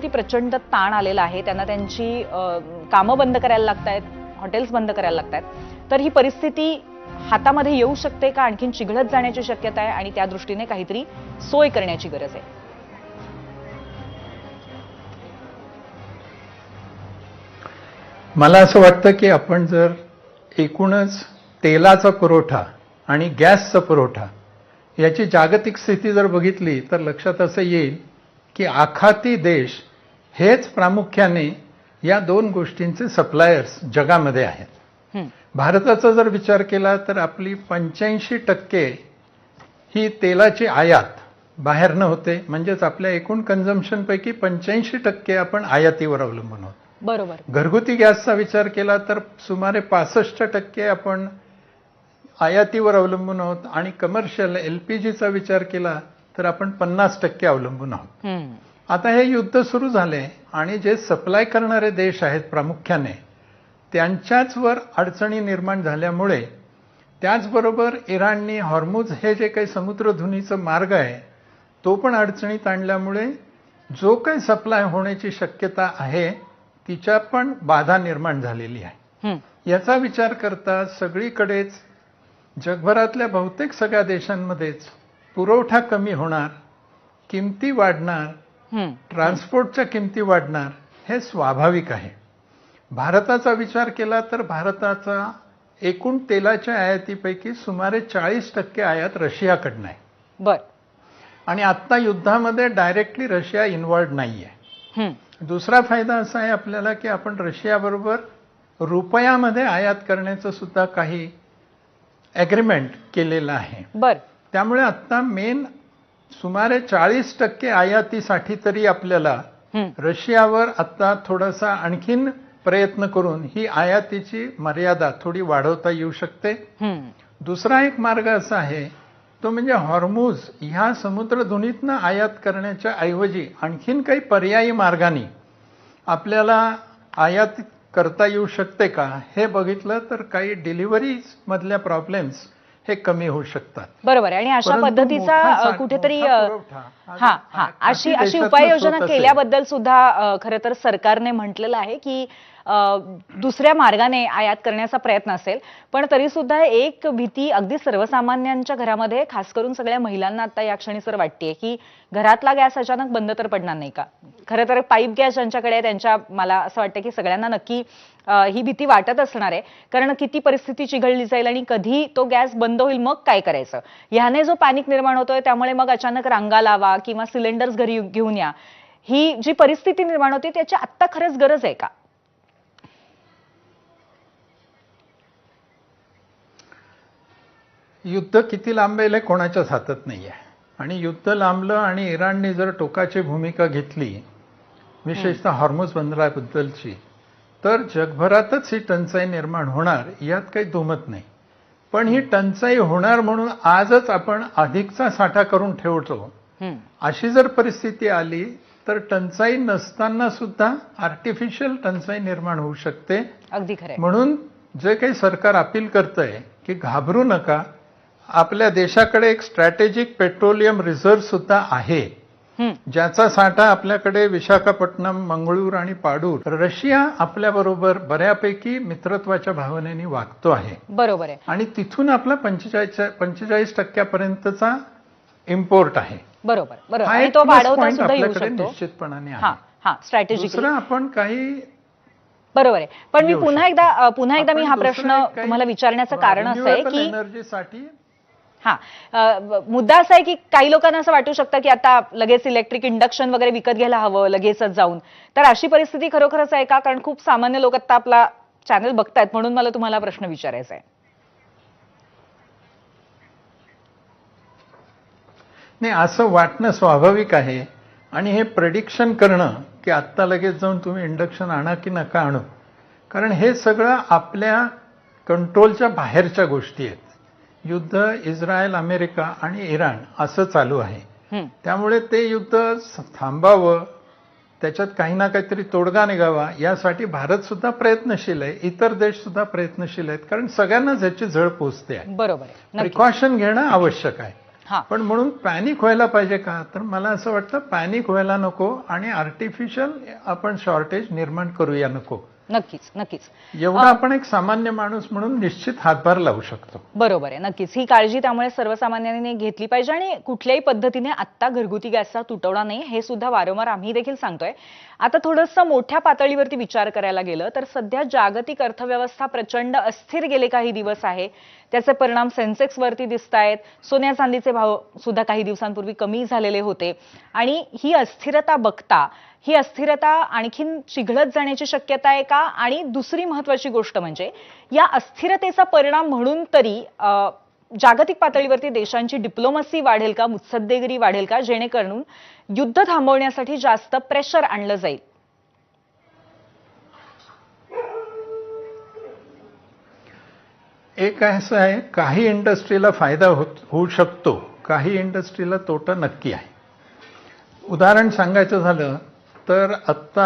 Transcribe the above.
ती प्रचंड ताण आलेला आहे. त्यांना त्यांची कामं बंद करायला लागतायत, हॉटेल्स बंद करायला लागतायत. तर ही परिस्थिती हातामध्ये येऊ शकते का, आणखीन चिघळत जाण्याची शक्यता आहे आणि त्या दृष्टीने काहीतरी सोय करण्याची गरज आहे. मला असं वाटतं की आपण जर एकूणच तेलाचा पुरवठा आणि गॅसचा पुरवठा याची जागतिक स्थिती जर बघितली तर लक्षात असं येईल की आखाती देश हेच प्रामुख्याने या दोन गोष्टींचे सप्लायर्स जगामध्ये आहेत. भारताचा जर विचार केला तर आपली 85% ही तेलाची आयात बाहेरनं होते. म्हणजेच आपल्या एकूण कन्झम्पशनपैकी 85% आपण आयातीवर अवलंबून आहोत. बरोबर. घरगुती गॅसचा विचार केला तर सुमारे 65% आपण आयातीवर अवलंबून आहोत आणि कमर्शियल एलपीजीचा विचार केला तर आपण 50% अवलंबून आहोत. आता हे युद्ध सुरू झाले आणि जे सप्लाय करणारे देश आहेत प्रामुख्याने त्यांच्याच वर अडचणी निर्माण झाल्यामुळे, त्याचबरोबर इराणनी हॉर्मुझ हे जे काही समुद्रधुनीचा मार्ग आहे तो पण अडचणीत आणल्यामुळे जो काही सप्लाय होण्याची शक्यता आहे तिच्या पण बाधा निर्माण झालेली आहे. याचा विचार करता सगळीकडेच जगभरातल्या बहुतेक सगळ्या देशांमध्येच पुरवठा कमी होणार, किमती वाढणार, ट्रान्सपोर्टच्या किमती वाढणार हे स्वाभाविक आहे. भारताचा विचार केला तर भारताचा एकूण तेलाच्या आयातीपैकी सुमारे 40% आयात रशियाकडनं आहे. बर. आणि आत्ता युद्धामध्ये डायरेक्टली रशिया इन्व्हॉल्ड नाहीये. दुसरा फायदा असा आहे आपल्याला की आपण रशियाबरोबर रुपयामध्ये आयात करण्याचं सुद्धा काही ॲग्रीमेंट केलेलं आहे. बर. त्यामुळे आता मेन सुमारे 40% आयातीसाठी तरी आपल्याला रशियावर आता थोडासा आणखीन प्रयत्न करून ही आयातीची मर्यादा थोडी वाढवता येऊ शकते. दुसरा एक मार्ग असा आहे तो म्हणजे हॉर्मुझ ह्या समुद्रधुनीतनं आयात करण्याच्या ऐवजी आणखीन काही पर्यायी मार्गाने आपल्याला आयात करता येऊ शकते का हे बघितलं तर काही डिलिव्हरीज मधल्या प्रॉब्लेम्स हे कमी होऊ शकतात. बरोबर आहे. आणि अशा पद्धतीचा कुठेतरी अशी उपाययोजना केल्याबद्दल सुद्धा खरं तर सरकारने म्हटलेलं आहे की दुसऱ्या मार्गाने आयात करण्याचा प्रयत्न असेल. पण तरी सुद्धा एक भीती अगदी सर्वसामान्यांच्या घरामध्ये, खास करून सगळ्या महिलांना आता या क्षणी सर वाटतेय की घरातला गॅस अचानक बंद तर पडणार नाही का. खरं तर पाईप गॅस ज्यांच्याकडे त्यांच्या, मला असं वाटतं की सगळ्यांना नक्की ही भीती वाटत असणार आहे. कारण किती परिस्थिती चिघळली जाईल आणि कधी तो गॅस बंद होईल, मग काय करायचं, ह्याने जो पॅनिक निर्माण होतोय त्यामुळे मग अचानक रांगा लावा किंवा सिलेंडर्स घरी घेऊन या, ही जी परिस्थिती निर्माण होती त्याची आत्ता खरंच गरज आहे का? युद्ध किती लांबेल हे कोणाच्याच हातात नाहीये. आणि युद्ध लांबलं आणि इराणने जर टोकाची भूमिका घेतली, विशेषतः हॉर्मुझ बंदराबद्दलची, तर जगभरातच ही टंचाई निर्माण होणार यात काही दुमत नाही. पण ही टंचाई होणार म्हणून आजच आपण अधिकचा साठा करून ठेवतो, अशी जर परिस्थिती आली तर टंचाई नसताना सुद्धा आर्टिफिशियल टंचाई निर्माण होऊ शकते. अगदी खरं. म्हणून जे काही सरकार अपील करतंय की घाबरू नका, आपल्या देशाकडे एक स्ट्रॅटेजिक पेट्रोलियम रिझर्व्ह सुद्धा आहे ज्याचा साठा आपल्याकडे विशाखापट्टणम, मंगळूर आणि पाडूर. रशिया आपल्याबरोबर बऱ्यापैकी मित्रत्वाच्या भावनेने वागतो आहे. बरोबर आहे. आणि तिथून आपला 45% इम्पोर्ट आहे. बरोबर. बरोबर. आणि तो वाढवता सुद्धा येऊ शकतो निश्चितपणाने आहे. स्ट्रॅटेजिक. दुसरं आपण काही बरोबर आहे. पण मी पुन्हा एकदा मी हा प्रश्न तुम्हाला विचारण्याचं कारण असं आहे की एनर्जीसाठी मुद्दा असा आहे की काही लोकांना असं वाटू शकतं की आता लगेच इलेक्ट्रिक इंडक्शन वगैरे विकत घ्यायला हवं लगेचच जाऊन. तर अशी परिस्थिती खरोखरच आहे का? कारण खूप सामान्य लोक आता आपला चॅनल बघतायत, म्हणून मला तुम्हाला प्रश्न विचारायचा आहे. नाही, असं वाटणं स्वाभाविक आहे. आणि हे प्रेडिक्शन करणं की आत्ता लगेच जाऊन तुम्ही इंडक्शन आणा की नका आणू, कारण हे सगळं आपल्या कंट्रोलच्या बाहेरच्या गोष्टी आहेत. युद्ध इस्रायल, अमेरिका आणि इराण असं चालू आहे. त्यामुळे ते युद्ध थांबावं, त्याच्यात काही ना काहीतरी तोडगा निघावा यासाठी भारत सुद्धा प्रयत्नशील आहे, इतर देश सुद्धा प्रयत्नशील आहेत, कारण सगळ्यांनाच याची झळ पोचते आहे. बरोबर आहे. प्रिकॉशन घेणं आवश्यक आहे. हा. पण म्हणून पॅनिक व्हायला पाहिजे का? तर मला असं वाटतं पॅनिक व्हायला नको आणि आर्टिफिशियल आपण शॉर्टेज निर्माण करूया नको. नक्कीच नक्कीच. एवढा आपण एक सामान्य माणूस म्हणून निश्चित हातभार लावू शकतो. बरोबर आहे, नक्कीच. ही काळजी त्यामुळे सर्वसामान्यांनी घेतली पाहिजे आणि कुठल्याही पद्धतीने आत्ता घरगुती गॅसचा तुटवडा नाही, हे सुद्धा वारंवार आम्ही देखील सांगतोय. आता थोडंसं मोठ्या पातळीवरती विचार करायला गेलं तर सध्या जागतिक अर्थव्यवस्था प्रचंड अस्थिर गेले काही दिवस आहे. त्याचे परिणाम सेन्सेक्सवरती दिसत आहेत. सोन्या चांदीचे भाव सुद्धा काही दिवसांपूर्वी कमी झालेले होते आणि ही अस्थिरता बघता ही अस्थिरता आणखीन चिघळत जाण्याची शक्यता आहे का? आणि दुसरी महत्वाची गोष्ट म्हणजे या अस्थिरतेचा परिणाम म्हणून तरी जागतिक पातळीवरती देशांची डिप्लोमसी वाढेल का, मुत्सद्देगिरी वाढेल का, जेणेकरून युद्ध थांबवण्यासाठी जास्त प्रेशर आणलं जाईल? एक असं आहे, काही इंडस्ट्रीला फायदा होऊ शकतो, काही इंडस्ट्रीला तोटा नक्की आहे. उदाहरण सांगायचं झालं तर आत्ता